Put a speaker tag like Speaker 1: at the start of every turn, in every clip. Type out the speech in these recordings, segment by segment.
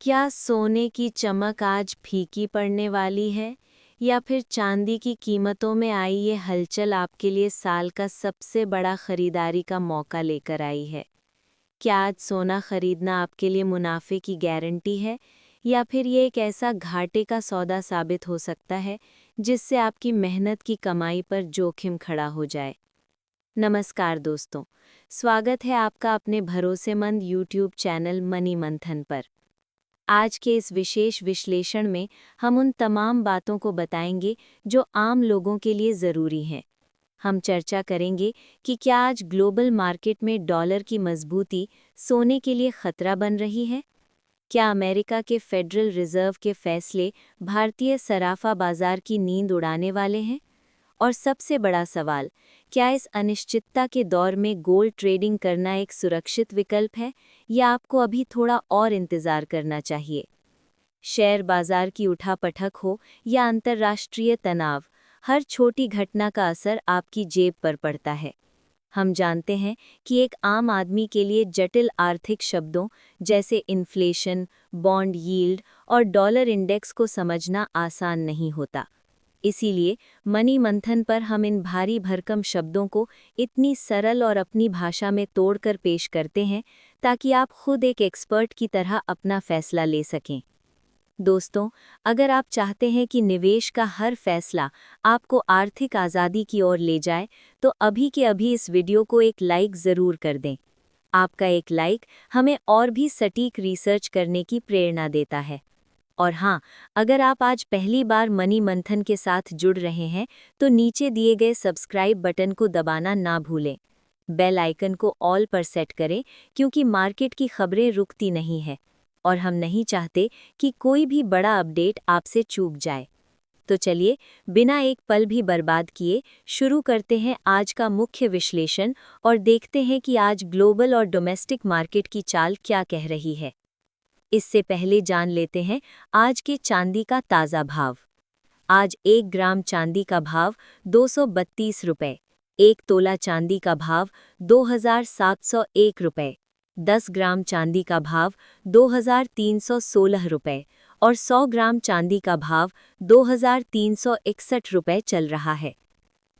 Speaker 1: क्या सोने की चमक आज फीकी पड़ने वाली है या फिर चांदी की कीमतों में आई ये हलचल आपके लिए साल का सबसे बड़ा खरीदारी का मौका लेकर आई है? क्या आज सोना खरीदना आपके लिए मुनाफे की गारंटी है या फिर ये एक ऐसा घाटे का सौदा साबित हो सकता है जिससे आपकी मेहनत की कमाई पर जोखिम खड़ा हो जाए? नमस्कार दोस्तों, स्वागत है आपका अपने भरोसेमंद YouTube चैनल मनी मंथन पर। आज के इस विशेष विश्लेषण में हम उन तमाम बातों को बताएंगे जो आम लोगों के लिए ज़रूरी हैं। हम चर्चा करेंगे कि क्या आज ग्लोबल मार्केट में डॉलर की मजबूती सोने के लिए खतरा बन रही है? क्या अमेरिका के फेडरल रिजर्व के फैसले भारतीय सराफा बाजार की नींद उड़ाने वाले हैं? और सबसे बड़ा सवाल, क्या इस अनिश्चितता के दौर में गोल्ड ट्रेडिंग करना एक सुरक्षित विकल्प है या आपको अभी थोड़ा और इंतजार करना चाहिए? शेयर बाजार की उठापटक हो या अंतर्राष्ट्रीय तनाव, हर छोटी घटना का असर आपकी जेब पर पड़ता है। हम जानते हैं कि एक आम आदमी के लिए जटिल आर्थिक शब्दों जैसे इन्फ्लेशन, बॉन्ड यील्ड और डॉलर इंडेक्स को समझना आसान नहीं होता। इसीलिए मनी मंथन पर हम इन भारी भरकम शब्दों को इतनी सरल और अपनी भाषा में तोड़कर पेश करते हैं ताकि आप खुद एक एक्सपर्ट की तरह अपना फैसला ले सकें। दोस्तों, अगर आप चाहते हैं कि निवेश का हर फैसला आपको आर्थिक आज़ादी की ओर ले जाए, तो अभी के अभी इस वीडियो को एक लाइक ज़रूर कर दें। आपका एक लाइक हमें और भी सटीक रिसर्च करने की प्रेरणा देता है। और हाँ, अगर आप आज पहली बार मनी मंथन के साथ जुड़ रहे हैं तो नीचे दिए गए सब्सक्राइब बटन को दबाना ना भूलें। बेल आइकन को ऑल पर सेट करें क्योंकि मार्केट की खबरें रुकती नहीं है और हम नहीं चाहते कि कोई भी बड़ा अपडेट आपसे चूक जाए। तो चलिए, बिना एक पल भी बर्बाद किए शुरू करते हैं आज का मुख्य विश्लेषण और देखते हैं कि आज ग्लोबल और डोमेस्टिक मार्केट की चाल क्या कह रही है। इससे पहले जान लेते हैं आज के चांदी का ताज़ा भाव। आज 1 ग्राम चांदी का भाव 232 रुपये, 1 तोला चांदी का भाव 2701 रुपये, 10 ग्राम चांदी का भाव 2316 रुपये और 100 ग्राम चांदी का भाव 2361 रुपये चल रहा है।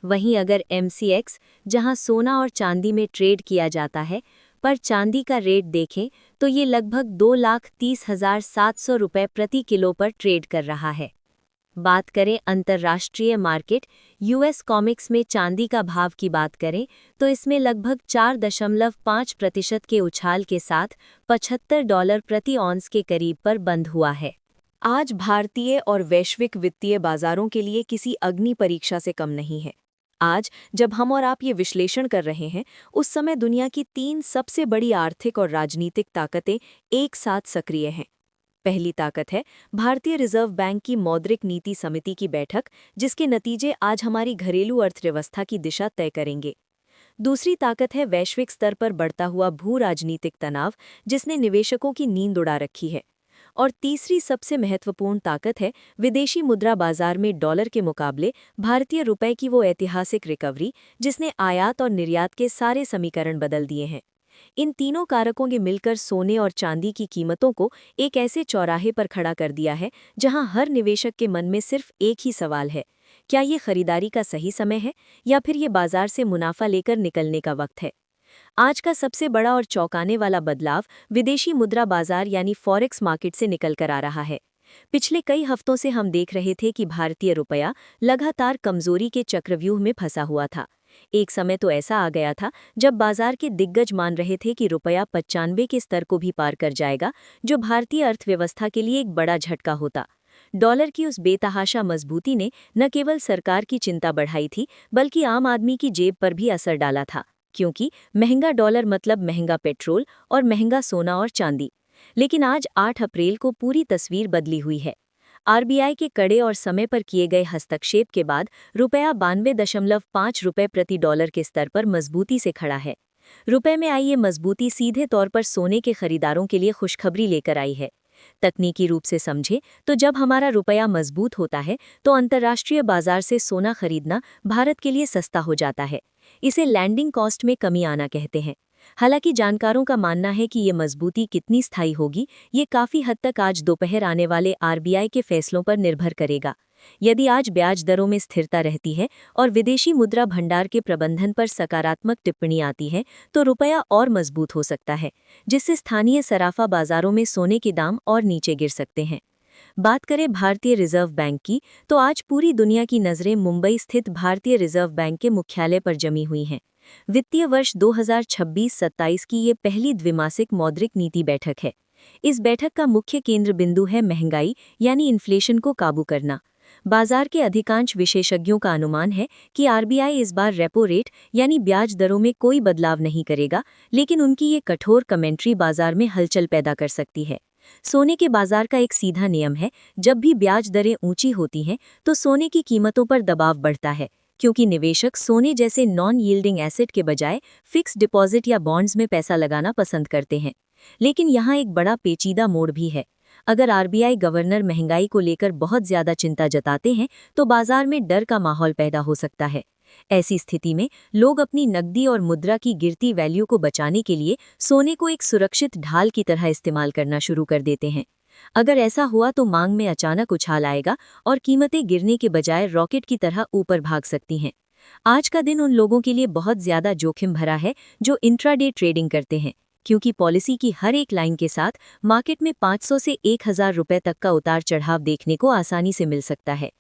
Speaker 1: वहीं अगर MCX, जहां सोना और चांदी में ट्रेड किया जाता है, पर चांदी का रेट देखें तो ये लगभग 2,30,700 रुपये प्रति किलो पर ट्रेड कर रहा है। बात करें अंतर्राष्ट्रीय मार्केट US कॉमिक्स में चांदी का भाव की बात करें तो इसमें लगभग 4.5% के उछाल के साथ $75 प्रति ऑन्स के करीब पर बंद हुआ है। आज भारतीय और वैश्विक वित्तीय बाजारों के लिए किसी अग्नि परीक्षा से कम नहीं है। आज जब हम और आप ये विश्लेषण कर रहे हैं, उस समय दुनिया की 3 सबसे बड़ी आर्थिक और राजनीतिक ताकतें एक साथ सक्रिय हैं। पहली ताकत है भारतीय रिजर्व बैंक की मौद्रिक नीति समिति की बैठक, जिसके नतीजे आज हमारी घरेलू अर्थव्यवस्था की दिशा तय करेंगे। दूसरी ताकत है वैश्विक स्तर पर बढ़ता हुआ भू राजनीतिक तनाव, जिसने निवेशकों की नींद उड़ा रखी है। और तीसरी सबसे महत्वपूर्ण ताकत है विदेशी मुद्रा बाजार में डॉलर के मुकाबले भारतीय रुपए की वो ऐतिहासिक रिकवरी, जिसने आयात और निर्यात के सारे समीकरण बदल दिए हैं। इन तीनों कारकों के मिलकर सोने और चांदी की कीमतों को एक ऐसे चौराहे पर खड़ा कर दिया है जहां हर निवेशक के मन में सिर्फ एक ही सवाल है: क्या ये खरीदारी का सही समय है या फिर ये बाजार से मुनाफा लेकर निकलने का वक्त है? आज का सबसे बड़ा और चौंकाने वाला बदलाव विदेशी मुद्रा बाजार यानी फॉरेक्स मार्केट से निकल कर आ रहा है। पिछले कई हफ्तों से हम देख रहे थे कि भारतीय रुपया लगातार कमजोरी के चक्रव्यूह में फंसा हुआ था। एक समय तो ऐसा आ गया था जब बाजार के दिग्गज मान रहे थे कि रुपया 95 के स्तर को भी पार कर जाएगा, जो भारतीय अर्थव्यवस्था के लिए एक बड़ा झटका होता। डॉलर की उस बेतहाशा मजबूती ने न केवल सरकार की चिंता बढ़ाई थी, बल्कि आम आदमी की जेब पर भी असर डाला था, क्योंकि महंगा डॉलर मतलब महंगा पेट्रोल और महंगा सोना और चांदी। लेकिन आज 8 अप्रैल को पूरी तस्वीर बदली हुई है। RBI के कड़े और समय पर किए गए हस्तक्षेप के बाद रुपया 92.5 रुपये प्रति डॉलर के स्तर पर मजबूती से खड़ा है। रुपये में आई ये मजबूती सीधे तौर पर सोने के खरीदारों के लिए खुशखबरी लेकर आई है। तकनीकी रूप से समझे तो जब हमारा रुपया मजबूत होता है तो अंतर्राष्ट्रीय बाजार से सोना खरीदना भारत के लिए सस्ता हो जाता है। इसे लैंडिंग कॉस्ट में कमी आना कहते हैं।
Speaker 2: हालांकि जानकारों का मानना है कि ये मजबूती कितनी स्थायी होगी, ये काफी हद तक आज दोपहर आने वाले आरबीआई के फैसलों पर निर्भर करेगा। यदि आज ब्याज दरों में स्थिरता रहती है और विदेशी मुद्रा भंडार के प्रबंधन पर सकारात्मक टिप्पणी आती है, तो रुपया और मजबूत हो सकता है, जिससे स्थानीय सराफा बाजारों में सोने के दाम और नीचे गिर सकते हैं। बात करें भारतीय रिजर्व बैंक की, तो आज पूरी दुनिया की नज़रें मुंबई स्थित भारतीय रिजर्व बैंक के मुख्यालय पर जमी हुई हैं। वित्तीय वर्ष 2026-27 की ये पहली द्विमासिक मौद्रिक नीति बैठक है। इस बैठक का मुख्य केंद्र बिंदु है महंगाई यानी इन्फ्लेशन को काबू करना। बाजार के अधिकांश विशेषज्ञों का अनुमान है कि आरबीआई इस बार रेपो रेट यानी ब्याज दरों में कोई बदलाव नहीं करेगा, लेकिन उनकी ये कठोर कमेंट्री बाजार में हलचल पैदा कर सकती है। सोने के बाजार का एक सीधा नियम है, जब भी ब्याज दरें ऊंची होती हैं तो सोने की कीमतों पर दबाव बढ़ता है, क्योंकि निवेशक सोने जैसे नॉन यील्डिंग एसेट के बजाय फिक्स डिपॉजिट या बॉन्ड्स में पैसा लगाना पसंद करते हैं। लेकिन यहाँ एक बड़ा पेचीदा मोड़ भी है। अगर आरबीआई गवर्नर महंगाई को लेकर बहुत ज्यादा चिंता जताते हैं तो बाजार में डर का माहौल पैदा हो सकता है। ऐसी स्थिति में लोग अपनी नकदी और मुद्रा की गिरती वैल्यू को बचाने के लिए सोने को एक सुरक्षित ढाल की तरह इस्तेमाल करना शुरू कर देते हैं। अगर ऐसा हुआ तो मांग में अचानक उछाल आएगा और कीमतें गिरने के बजाय रॉकेट की तरह ऊपर भाग सकती हैं। आज का दिन उन लोगों के लिए बहुत ज्यादा जोखिम भरा है जो इंट्राडे ट्रेडिंग करते हैं, क्योंकि पॉलिसी की हर एक लाइन के साथ मार्केट में 500 से 1000 रुपए तक का उतार चढ़ाव देखने को आसानी से मिल सकता है।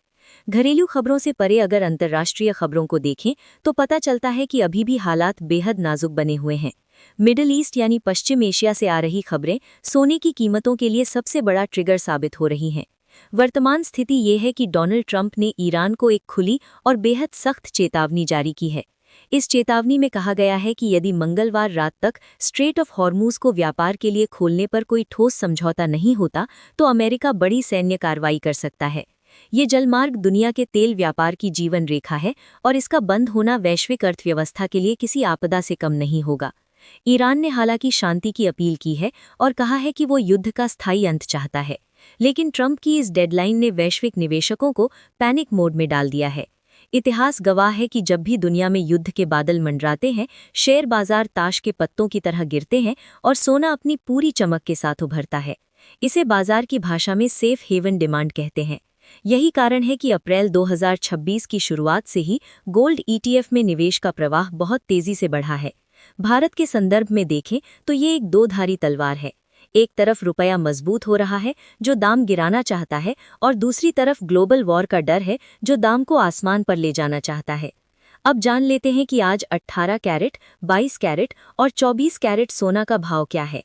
Speaker 2: घरेलू खबरों से परे अगर अंतर्राष्ट्रीय खबरों को देखें तो पता चलता है कि अभी भी हालात बेहद नाजुक बने हुए हैं। मिडिल ईस्ट यानी पश्चिम एशिया से आ रही खबरें सोने की कीमतों के लिए सबसे बड़ा ट्रिगर साबित हो रही हैं। वर्तमान स्थिति ये है कि डोनाल्ड ट्रंप ने ईरान को एक खुली और बेहद सख्त चेतावनी जारी की है। इस चेतावनी में कहा गया है कि यदि मंगलवार रात तक स्ट्रेट ऑफ हॉर्मूज को व्यापार के लिए खोलने पर कोई ठोस समझौता नहीं होता तो अमेरिका बड़ी सैन्य कार्रवाई कर सकता है। ये जलमार्ग दुनिया के तेल व्यापार की जीवन रेखा है और इसका बंद होना वैश्विक अर्थव्यवस्था के लिए किसी आपदा से कम नहीं होगा। ईरान ने हालांकि शांति की अपील की है और कहा है कि वो युद्ध का स्थायी अंत चाहता है, लेकिन ट्रंप की इस डेडलाइन ने वैश्विक निवेशकों को पैनिक मोड में डाल दिया है। इतिहास गवाह है कि जब भी दुनिया में युद्ध के बादल मंडराते हैं, शेयर बाजार ताश के पत्तों की तरह गिरते हैं और सोना अपनी पूरी चमक के साथ उभरता है। इसे बाजार की भाषा में सेफ हेवन डिमांड कहते हैं। यही कारण है कि अप्रैल 2026 की शुरुआत से ही गोल्ड ईटीएफ में निवेश का प्रवाह बहुत तेजी से बढ़ा है। भारत के संदर्भ में देखें तो ये एक दो-धारी तलवार है। एक तरफ रुपया मजबूत हो रहा है जो दाम गिराना चाहता है, और दूसरी तरफ ग्लोबल वॉर का डर है जो दाम को आसमान पर ले जाना चाहता है। अब जान लेते हैं कि आज 18 कैरेट, 22 कैरेट और 24 कैरेट सोना का भाव क्या है।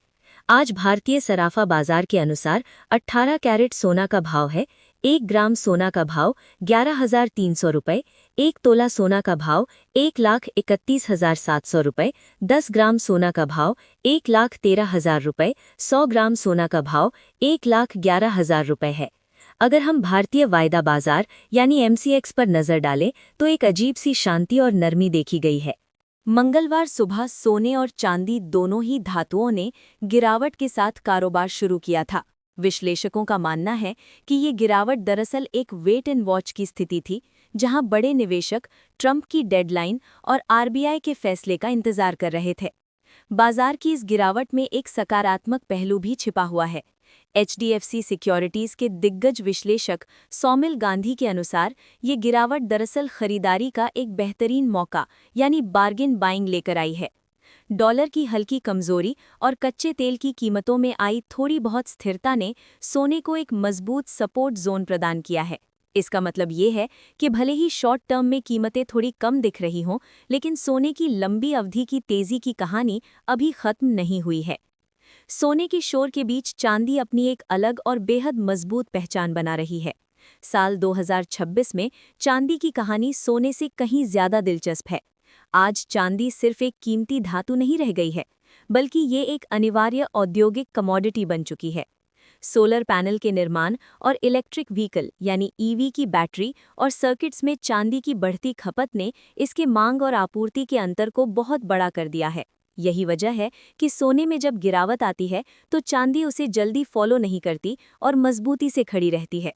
Speaker 2: आज भारतीय सराफा बाजार के अनुसार 18 कैरेट सोना का भाव है 1 ग्राम सोना का भाव 11,300 रुपये, 1 तोला सोना का भाव 1,31,700 रुपये, 10 ग्राम सोना का भाव 1,13,000 रुपये, 100 ग्राम सोना का भाव 1,11,000 रुपये है। अगर हम भारतीय वायदा बाजार यानी एमसीएक्स पर नजर डालें तो एक अजीब सी शांति और नरमी देखी गई है।
Speaker 1: मंगलवार सुबह सोने और चांदी दोनों ही धातुओं ने गिरावट के साथ कारोबार शुरू किया था। विश्लेषकों का मानना है कि ये गिरावट दरअसल एक वेट एंड वॉच की स्थिति थी, जहां बड़े निवेशक ट्रंप की डेडलाइन और आरबीआई के फैसले का इंतजार कर रहे थे। बाजार की इस गिरावट में एक सकारात्मक पहलू भी छिपा हुआ है। एचडीएफसी सिक्योरिटीज के दिग्गज विश्लेषक सौमिल गांधी के अनुसार ये गिरावट दरअसल खरीदारी का एक बेहतरीन मौका यानी बार्गेन बाइंग लेकर आई है। डॉलर की हल्की कमजोरी और कच्चे तेल की कीमतों में आई थोड़ी बहुत स्थिरता ने सोने को एक मजबूत सपोर्ट जोन प्रदान किया है। इसका मतलब ये है कि भले ही शॉर्ट टर्म में कीमतें थोड़ी कम दिख रही हों, लेकिन सोने की लंबी अवधि की तेजी की कहानी अभी खत्म नहीं हुई है। सोने के शोर के बीच चांदी अपनी एक अलग और बेहद मजबूत पहचान बना रही है। साल 2026 में चांदी की कहानी सोने से कहीं ज्यादा दिलचस्प है। आज चांदी सिर्फ एक कीमती धातु नहीं रह गई है, बल्कि ये एक अनिवार्य औद्योगिक कमोडिटी बन चुकी है। सोलर पैनल के निर्माण और इलेक्ट्रिक व्हीकल यानी ईवी की बैटरी और सर्किट्स में चांदी की बढ़ती खपत ने इसके मांग और आपूर्ति के अंतर को बहुत बड़ा कर दिया है। यही वजह है कि सोने में जब गिरावट आती है तो चांदी उसे जल्दी फॉलो नहीं करती और मजबूती से खड़ी रहती है।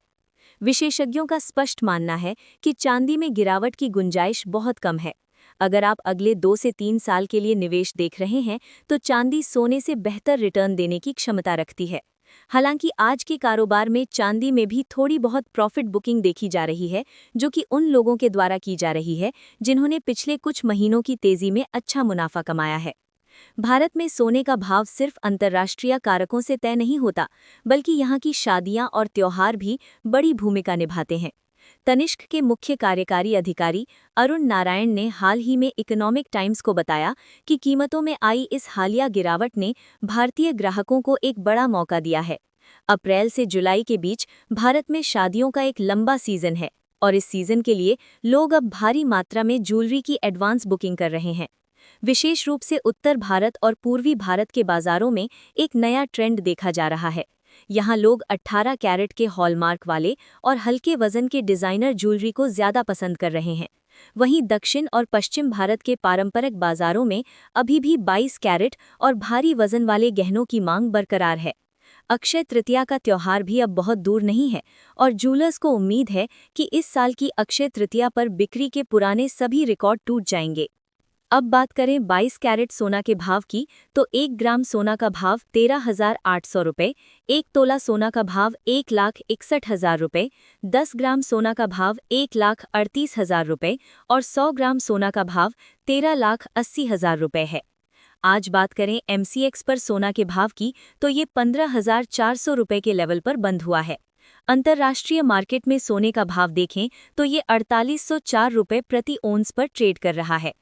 Speaker 1: विशेषज्ञों का स्पष्ट मानना है कि चांदी में गिरावट की गुंजाइश बहुत कम है।
Speaker 2: अगर आप अगले 2 से 3 साल के लिए निवेश देख रहे हैं तो चांदी सोने से बेहतर रिटर्न देने की क्षमता रखती है। हालांकि आज के कारोबार में चांदी में भी थोड़ी बहुत प्रॉफिट बुकिंग देखी जा रही है, जो कि उन लोगों के द्वारा की जा रही है जिन्होंने पिछले कुछ महीनों की तेजी में अच्छा मुनाफा कमाया है। भारत में सोने का भाव सिर्फ अंतर्राष्ट्रीय कारकों से तय नहीं होता, बल्कि यहाँ की शादियां और त्योहार भी बड़ी भूमिका निभाते हैं। तनिष्क के मुख्य कार्यकारी अधिकारी अरुण नारायण ने हाल ही में इकोनॉमिक टाइम्स को बताया कि कीमतों में आई इस हालिया गिरावट ने भारतीय ग्राहकों को एक बड़ा मौका दिया है। अप्रैल से जुलाई के बीच भारत में शादियों का एक लंबा सीजन है और इस सीजन के लिए लोग अब भारी मात्रा में ज्वेलरी की एडवांस बुकिंग कर रहे हैं। विशेष रूप से उत्तर भारत और पूर्वी भारत के बाजारों में एक नया ट्रेंड देखा जा रहा है। यहाँ लोग 18 कैरेट के हॉलमार्क वाले और हल्के वजन के डिज़ाइनर ज्वेलरी को ज़्यादा पसंद कर रहे हैं। वहीं दक्षिण और पश्चिम भारत के पारंपरिक बाजारों में अभी भी 22 कैरेट और भारी वजन वाले गहनों की मांग बरकरार है। अक्षय तृतीया का त्यौहार भी अब बहुत दूर नहीं है और ज्वेलर्स को उम्मीद है कि इस साल की अक्षय तृतीया पर बिक्री के पुराने सभी रिकॉर्ड टूट जाएंगे। अब बात करें 22 कैरेट सोना के भाव की, तो 1 ग्राम सोना का भाव 13,800 रुपये, 1 तोला सोना का भाव 1,61,000 रुपये, 10 ग्राम सोना का भाव 1,38,000 रुपये और 100 ग्राम सोना का भाव 13,80,000 रुपये है। आज बात करें MCX पर सोना के भाव की, तो ये 15,400 रुपये के लेवल पर बंद हुआ है। अंतर्राष्ट्रीय मार्केट में सोने का भाव देखें तो ये 4,804 रुपये प्रति ओंस पर ट्रेड कर रहा है।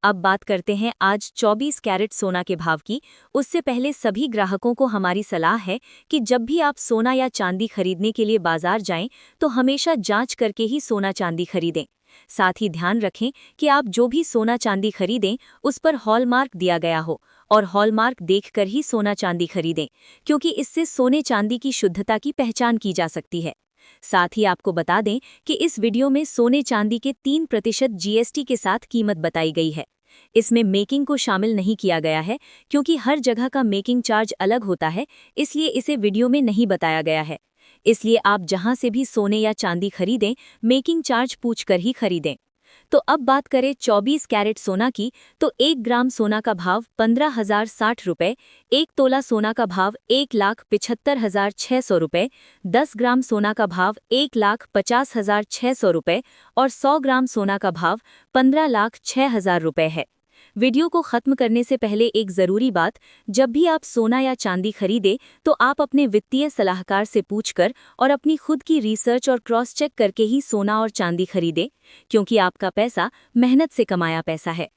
Speaker 2: अब बात करते हैं आज 24 कैरेट सोना के भाव की। उससे पहले सभी ग्राहकों को हमारी सलाह है कि जब भी आप सोना या चांदी खरीदने के लिए बाजार जाएं तो हमेशा जांच करके ही सोना चांदी खरीदें। साथ ही ध्यान रखें कि आप जो भी सोना चांदी खरीदें उस पर हॉलमार्क दिया गया हो और हॉलमार्क देखकर ही सोना चांदी खरीदें, क्योंकि इससे सोने चांदी की शुद्धता की पहचान की जा सकती है। साथ ही आपको बता दें कि इस वीडियो में सोने चांदी के 3% GST के साथ कीमत बताई गई है। इसमें मेकिंग को शामिल नहीं किया गया है, क्योंकि हर जगह का मेकिंग चार्ज अलग होता है, इसलिए इसे वीडियो में नहीं बताया गया है। इसलिए आप जहां से भी सोने या चांदी खरीदें, मेकिंग चार्ज पूछकर ही खरीदें। तो अब बात करें 24 कैरेट सोना की, तो 1 ग्राम सोना का भाव 15,060 रुपये, 1 तोला सोना का भाव 1,75,600 रुपये, 10 ग्राम सोना का भाव 1,50,600 रुपये और 100 ग्राम सोना का भाव 15,06,000 रुपये है। वीडियो को खत्म करने से पहले एक ज़रूरी बात, जब भी आप सोना या चांदी खरीदें तो आप अपने वित्तीय सलाहकार से पूछकर और अपनी खुद की रिसर्च और क्रॉस चेक करके ही सोना और चांदी खरीदें, क्योंकि आपका पैसा मेहनत से कमाया पैसा है।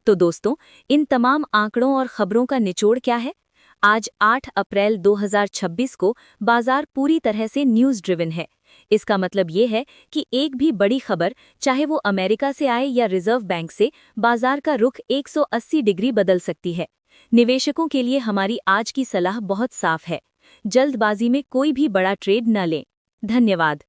Speaker 2: तो दोस्तों, इन तमाम आंकड़ों और खबरों का निचोड़ क्या है? आज 8 अप्रैल 2026 को बाजार पूरी तरह से न्यूज़ ड्रिवन है। इसका मतलब ये है कि एक भी बड़ी खबर, चाहे वो अमेरिका से आए या रिजर्व बैंक से, बाजार का रुख 180 डिग्री बदल सकती है। निवेशकों के लिए हमारी आज की सलाह बहुत साफ है, जल्दबाजी में कोई भी बड़ा ट्रेड न लें। धन्यवाद।